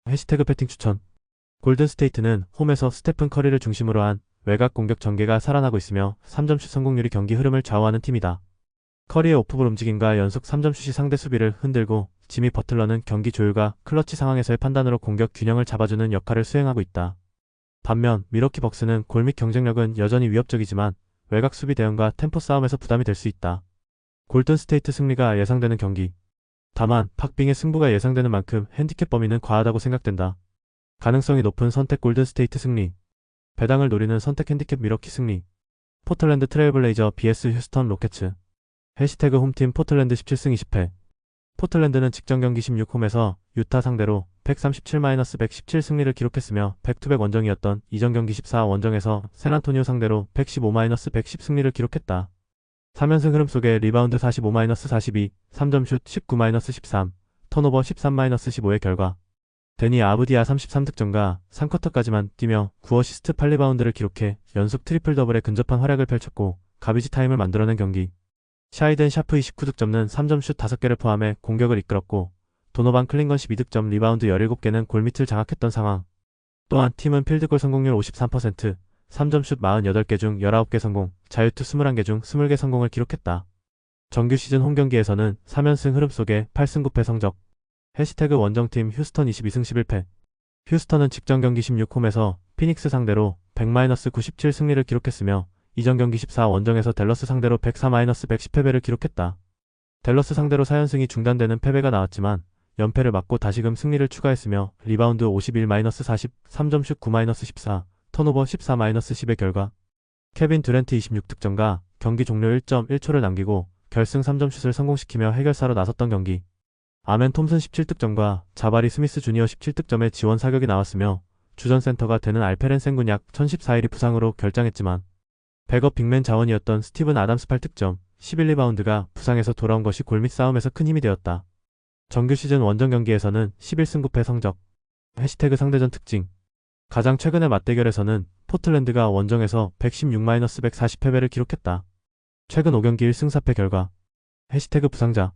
해시태그 배팅 추천. 골든스테이트는 홈에서 스테픈 커리를 중심으로 한 외곽 공격 전개가 살아나고 있으며 3점슛 성공률이 경기 흐름을 좌우하는 팀이다. 커리의 오프볼 움직임과 연속 3점슛이 상대 수비를 흔들고 지미 버틀러는 경기 조율과 클러치 상황에서의 판단으로 공격 균형을 잡아주는 역할을 수행하고 있다. 반면 미러키 벅스는 골밑 경쟁력은 여전히 위협적이지만 외곽 수비 대응과 템포 싸움에서 부담이 될 수 있다. 골든스테이트 승리가 예상되는 경기. 다만 팍빙의 승부가 예상되는 만큼 핸디캡 범위는 과하다고 생각된다. 가능성이 높은 선택 골든스테이트 승리. 배당을 노리는 선택 핸디캡 미러키 승리. 포틀랜드 트레일블레이저 vs 휴스턴 로켓츠. 해시태그 홈팀 포틀랜드 17승 20패. 포틀랜드는 직전 경기 16홈에서 유타 상대로 137-117 승리를 기록했으며 백투백 원정이었던 이전 경기 14 원정에서 샌안토니오 상대로 115-110 승리를 기록했다. 3연승 흐름 속에 리바운드 45-42, 3점슛 19-13, 턴오버 13-15의 결과. 데니 아브디아 33득점과 3쿼터까지만 뛰며 9어시스트 8리바운드를 기록해 연속 트리플 더블에 근접한 활약을 펼쳤고 가비지 타임을 만들어낸 경기. 샤이든 샤프 29득점은 3점슛 5개를 포함해 공격을 이끌었고 도노반 클링건 12득점 리바운드 17개는 골밑을 장악했던 상황. 또한 팀은 필드골 성공률 53%, 3점슛 48개 중 19개 성공, 자유투 21개 중 20개 성공을 기록했다. 정규 시즌 홈경기에서는 3연승 흐름 속에 8승 9패 성적. 해시태그 원정팀 휴스턴 22승 11패. 휴스턴은 직전 경기 16홈에서 피닉스 상대로 100-97 승리를 기록했으며 이전 경기 14 원정에서 댈러스 상대로 104-110패배를 기록했다. 댈러스 상대로 4연승이 중단되는 패배가 나왔지만 연패를 막고 다시금 승리를 추가했으며 리바운드 51-40, 3점슛 9-14, 턴오버 14-10의 결과. 케빈 듀란트 26득점과 경기 종료 1.1초를 남기고 결승 3점슛을 성공시키며 해결사로 나섰던 경기. 아멘 톰슨 17득점과 자바리 스미스 주니어 17득점의 지원 사격이 나왔으며 주전 센터가 되는 알페렌 생군 약 1014일이 부상으로 결장했지만 백업 빅맨 자원이었던 스티븐 아담스 8득점, 11리바운드가 부상에서 돌아온 것이 골밑 싸움에서 큰 힘이 되었다. 정규 시즌 원정 경기에서는 11승 9패 성적. 해시태그 상대전 특징. 가장 최근의 맞대결에서는 포틀랜드가 원정에서 116-140패배를 기록했다. 최근 5경기 1승 4패 결과. 해시태그 부상자.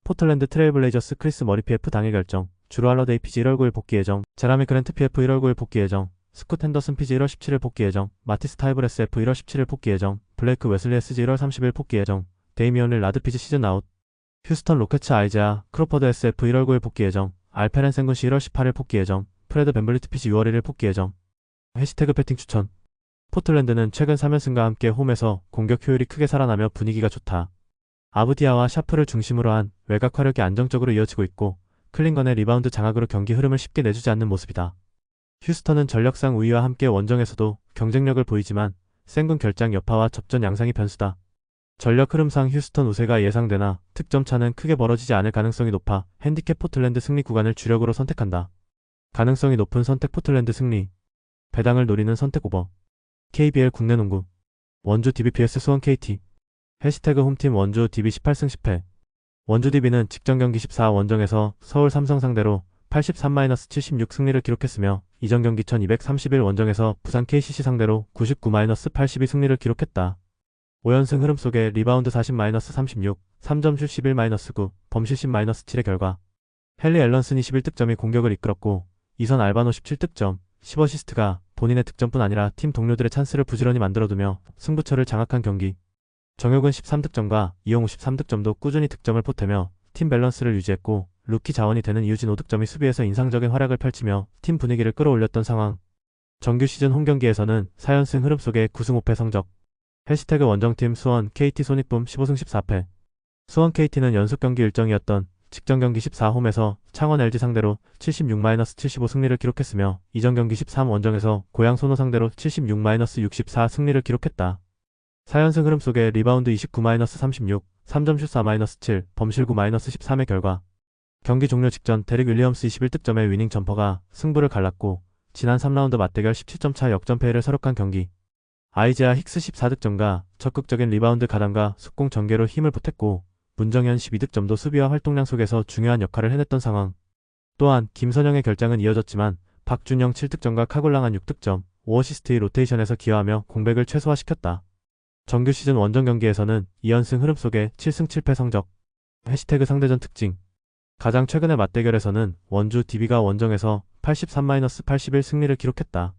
포틀랜드 트레일블레이저스 크리스 머리 PF 당일 결정. 주루 할러데이 PG 1월 9일 복귀 예정. 제라미 그랜트 PF 1월 9일 복귀 예정. 스콧 핸더슨 PG 1월 17일 복귀 예정. 마티스 타이브레스 F 1월 17일 복귀 예정. 블레이크 웨슬리 SG 1월 30일 복귀 예정. 데이미언 릴라드 PG 시즌 아웃. 휴스턴 로켓츠 아이제아 크로퍼드 SF 1월 9일 복귀 예정. 알페렌 생군시 1월 18일 복귀 예정. 프레드 벤블리트 PG 6월 1일 복귀 예정. 해시태그 배팅 추천. 포틀랜드는 최근 3연승과 함께 홈에서 공격 효율이 크게 살아나며 분위기가 좋다. 아브디아와 샤프를 중심으로 한 외곽 화력이 안정적으로 이어지고 있고 클링건의 리바운드 장악으로 경기 흐름을 쉽게 내주지 않는 모습이다. 휴스턴은 전력상 우위와 함께 원정에서도 경쟁력을 보이지만 생군 결장 여파와 접전 양상이 변수다. 전력 흐름상 휴스턴 우세가 예상되나 득점 차는 크게 벌어지지 않을 가능성이 높아 핸디캡 포틀랜드 승리 구간을 주력으로 선택한다. 가능성이 높은 선택 포틀랜드 승리. 배당을 노리는 선택 오버. KBL 국내 농구. 원주 DB vs 수원 KT. 해시태그 홈팀 원주 DB 18승 10패. 원주 DB는 직전 경기 14 원정에서 서울 삼성 상대로 83-76 승리를 기록했으며 이전 경기 1231 원정에서 부산 KCC 상대로 99-82 승리를 기록했다. 5연승 흐름 속에 리바운드 40-36, 3점슛 11-9, 범실심 -7의 결과. 헨리 앨런슨 21득점이 공격을 이끌었고 이선 알바노 17득점, 10어시스트가 본인의 득점뿐 아니라 팀 동료들의 찬스를 부지런히 만들어두며 승부처를 장악한 경기. 정혁은 13득점과 이영우 13득점도 꾸준히 득점을 보태며 팀 밸런스를 유지했고 루키 자원이 되는 이우진 5득점이 수비에서 인상적인 활약을 펼치며 팀 분위기를 끌어올렸던 상황. 정규 시즌 홈경기에서는 4연승 흐름 속에 9승 5패 성적. 해시태그 원정팀 수원 KT 손익붐 15승 14패. 수원 KT는 연속 경기 일정이었던 직전 경기 14홈에서 창원 LG 상대로 76-75 승리를 기록했으며 이전 경기 13 원정에서 고양 손호 상대로 76-64 승리를 기록했다. 4연승 흐름 속에 리바운드 29-36, 3점슛 4-7, 범실 9-13의 결과. 경기 종료 직전 데릭 윌리엄스 21득점의 위닝 점퍼가 승부를 갈랐고 지난 3라운드 맞대결 17점 차 역전패를 서력한 경기. 아이제아 힉스 14득점과 적극적인 리바운드 가담과 속공 전개로 힘을 보탰고 문정현 12득점도 수비와 활동량 속에서 중요한 역할을 해냈던 상황. 또한 김선영의 결장은 이어졌지만 박준영 7득점과 카골랑한 6득점, 5어시스트의 로테이션에서 기여하며 공백을 최소화시켰다. 정규 시즌 원정 경기에서는 2연승 흐름 속에 7승 7패 성적. 해시태그 상대전 특징. 가장 최근의 맞대결에서는 원주 DB가 원정에서 83-81 승리를 기록했다.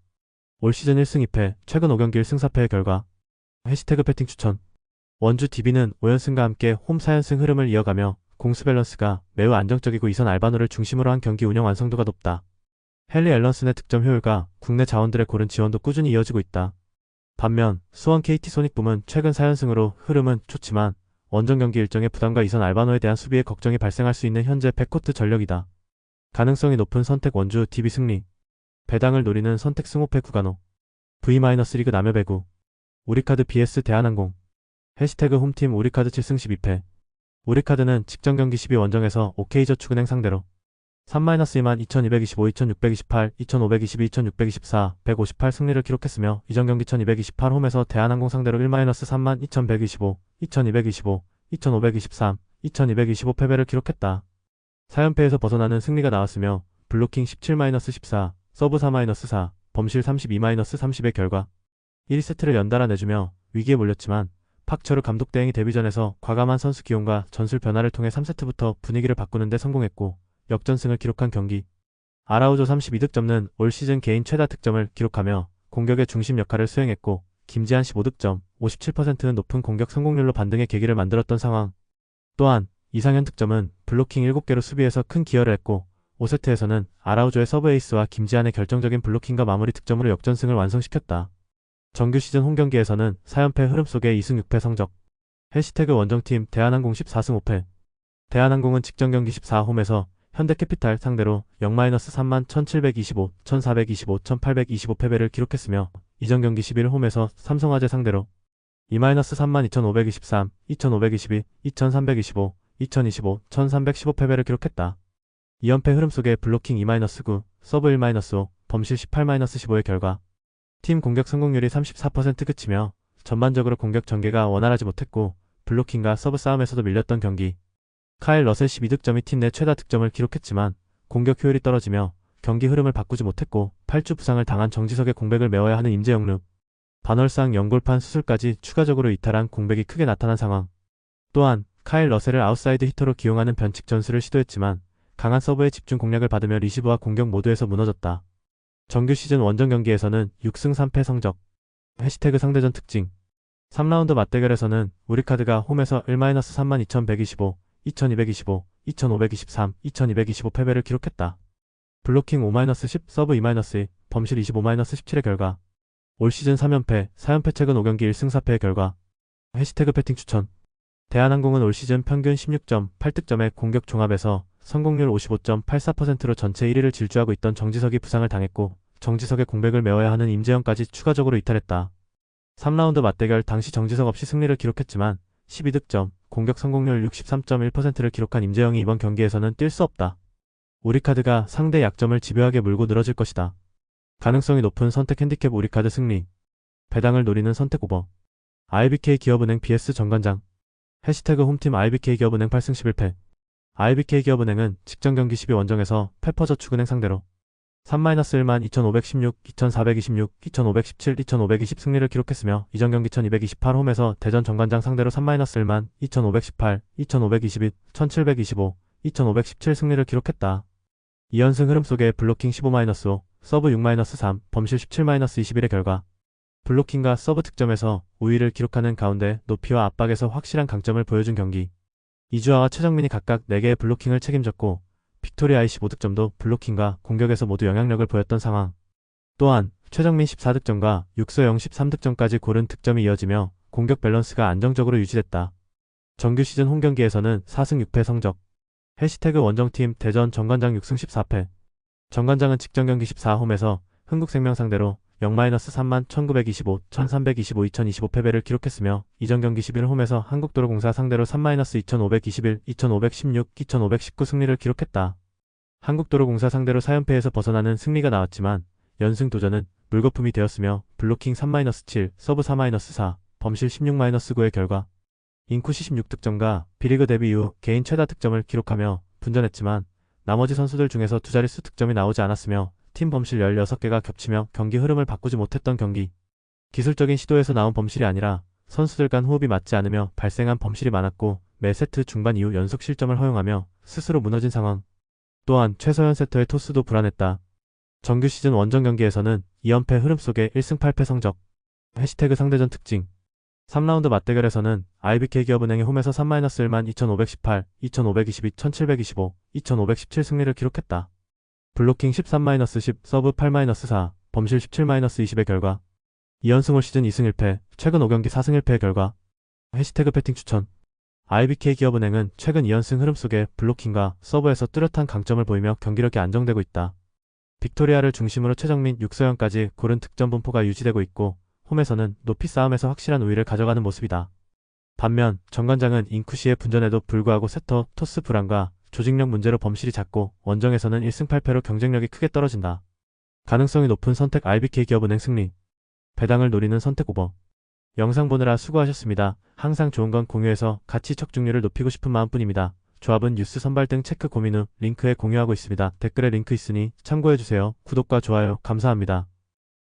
올 시즌 1승 2패, 최근 5경기 1승 4패의 결과. 해시태그 배팅 추천. 원주 DB는 5연승과 함께 홈 4연승 흐름을 이어가며 공수 밸런스가 매우 안정적이고 이선 알바노를 중심으로 한 경기 운영 완성도가 높다. 헨리 앨런슨의 득점 효율과 국내 자원들의 고른 지원도 꾸준히 이어지고 있다. 반면 수원 KT 손익붐은 최근 4연승으로 흐름은 좋지만 원정 경기 일정의 부담과 이선 알바노에 대한 수비에 걱정이 발생할 수 있는 현재 백코트 전력이다. 가능성이 높은 선택 원주 DB 승리. 배당을 노리는 선택 승호패 구간호. V-리그 남여배구. 우리카드 BS 대한항공. 해시태그 홈팀 우리카드 7승 12패. 우리카드는 직전 경기 12 원정에서 OK저축은행 상대로 3-2만 2225, 2628, 2522, 2624, 158 승리를 기록했으며 이전 경기 1228 홈에서 대한항공 상대로 1-3만 2125, 2225, 2523, 2225 패배를 기록했다. 4연패에서 벗어나는 승리가 나왔으며 블로킹 17-14, 서브 4-4, 범실 32-30의 결과 1세트를 연달아 내주며 위기에 몰렸지만 팍처르 감독 대행이 데뷔전에서 과감한 선수 기용과 전술 변화를 통해 3세트부터 분위기를 바꾸는 데 성공했고 역전승을 기록한 경기. 아라우조 32득점는 올 시즌 개인 최다 득점을 기록하며 공격의 중심 역할을 수행했고 김지한 15득점, 57%는 높은 공격 성공률로 반등의 계기를 만들었던 상황. 또한 이상현 득점은 블로킹 7개로 수비에서 큰 기여를 했고 5세트에서는 아라우조의 서브 에이스와 김지한의 결정적인 블로킹과 마무리 득점으로 역전승을 완성시켰다. 정규 시즌 홈경기에서는 4연패 흐름 속에 2승 6패 성적. 해시태그 원정팀 대한항공 14승 5패. 대한항공은 직전 경기 14홈에서 현대캐피탈 상대로 0-3만 1725, 1425, 1825 패배를 기록했으며 이전 경기 11홈에서 삼성화재 상대로 2-3만 2523, 2522, 2325, 2025, 1315 패배를 기록했다. 2연패 흐름 속에 블로킹 2-9, 서브 1-5, 범실 18-15의 결과. 팀 공격 성공률이 34% 그치며 전반적으로 공격 전개가 원활하지 못했고 블로킹과 서브 싸움에서도 밀렸던 경기. 카일 러셀 12득점이 팀 내 최다 득점을 기록했지만 공격 효율이 떨어지며 경기 흐름을 바꾸지 못했고 8주 부상을 당한 정지석의 공백을 메워야 하는 임재영 룹. 반월상 연골판 수술까지 추가적으로 이탈한 공백이 크게 나타난 상황. 또한 카일 러셀을 아웃사이드 히터로 기용하는 변칙 전술을 시도했지만 강한 서브에 집중 공략을 받으며 리시브와 공격 모두에서 무너졌다. 정규 시즌 원정 경기에서는 6승 3패 성적. 해시태그 상대전 특징. 3라운드 맞대결에서는 우리카드가 홈에서 1-32,125, 2225, 2523, 2225 패배를 기록했다. 블로킹 5-10, 서브 2-2, 범실 25-17의 결과. 올 시즌 3연패, 4연패 최근 5경기 1승 4패의 결과. 해시태그 패팅 추천. 대한항공은 올 시즌 평균 16점, 8득점의 공격 종합에서 성공률 55.84%로 전체 1위를 질주하고 있던 정지석이 부상을 당했고 정지석의 공백을 메워야 하는 임재영까지 추가적으로 이탈했다. 3라운드 맞대결 당시 정지석 없이 승리를 기록했지만 12득점, 공격 성공률 63.1%를 기록한 임재영이 이번 경기에서는 뛸 수 없다. 우리카드가 상대 약점을 집요하게 물고 늘어질 것이다. 가능성이 높은 선택 핸디캡 우리카드 승리. 배당을 노리는 선택 오버. IBK 기업은행 BS 정관장. 해시태그 홈팀 IBK 기업은행 8승 11패. IBK 기업은행은 직전 경기 12원정에서 페퍼저축은행 상대로 3-1만 2516, 2426, 2517, 2520 승리를 기록했으며 이전 경기 1228 홈에서 대전 정관장 상대로 3-1만 2518, 2521, 1725, 2517 승리를 기록했다. 2연승 흐름 속에 블로킹 15-5, 서브 6-3, 범실 17-21의 결과. 블로킹과 서브 득점에서 우위를 기록하는 가운데 높이와 압박에서 확실한 강점을 보여준 경기. 이주아와 최정민이 각각 4개의 블로킹을 책임졌고 빅토리아의 15득점도 블로킹과 공격에서 모두 영향력을 보였던 상황. 또한 최정민 14득점과 육소영 13득점까지 고른 득점이 이어지며 공격 밸런스가 안정적으로 유지됐다. 정규 시즌 홈경기에서는 4승 6패 성적. 해시태그 원정팀 대전 정관장 6승 14패. 정관장은 직전 경기 14홈에서 흥국생명 상대로 0-3만 1925, 1325, 2025 패배를 기록했으며 이전 경기 11홈에서 한국도로공사 상대로 3-2521, 2516, 2519 승리를 기록했다. 한국도로공사 상대로 4연패에서 벗어나는 승리가 나왔지만 연승 도전은 물거품이 되었으며 블로킹 3-7, 서브 4-4, 범실 16-9의 결과. 인쿠시 16득점과 B리그 데뷔 이후 개인 최다 득점을 기록하며 분전했지만 나머지 선수들 중에서 두 자릿수 득점이 나오지 않았으며 팀 범실 16개가 겹치며 경기 흐름을 바꾸지 못했던 경기. 기술적인 시도에서 나온 범실이 아니라 선수들 간 호흡이 맞지 않으며 발생한 범실이 많았고 매 세트 중반 이후 연속 실점을 허용하며 스스로 무너진 상황. 또한 최서연 세터의 토스도 불안했다. 정규 시즌 원정 경기에서는 2연패 흐름 속에 1승 8패 성적. 해시태그 상대전 특징. 3라운드 맞대결에서는 IBK 기업은행이 홈에서 3-1만 2518, 2522, 1725, 2517 승리를 기록했다. 블로킹 13-10, 서브 8-4, 범실 17-20의 결과. 2연승 올 시즌 2승 1패, 최근 5경기 4승 1패의 결과. 해시태그 패팅 추천. IBK 기업은행은 최근 2연승 흐름 속에 블로킹과 서브에서 뚜렷한 강점을 보이며 경기력이 안정되고 있다. 빅토리아를 중심으로 최정민, 육소영까지 고른 득점 분포가 유지되고 있고 홈에서는 높이 싸움에서 확실한 우위를 가져가는 모습이다. 반면 정관장은 인쿠시의 분전에도 불구하고 세터, 토스 불안과 조직력 문제로 범실이 작고 원정에서는 1승 8패로 경쟁력이 크게 떨어진다. 가능성이 높은 선택 IBK 기업은행 승리. 배당을 노리는 선택 오버. 영상 보느라 수고하셨습니다. 항상 좋은 건 공유해서 가치 척중률을 높이고 싶은 마음뿐입니다. 조합은 뉴스 선발 등 체크 고민 후 링크에 공유하고 있습니다. 댓글에 링크 있으니 참고해주세요. 구독과 좋아요 감사합니다.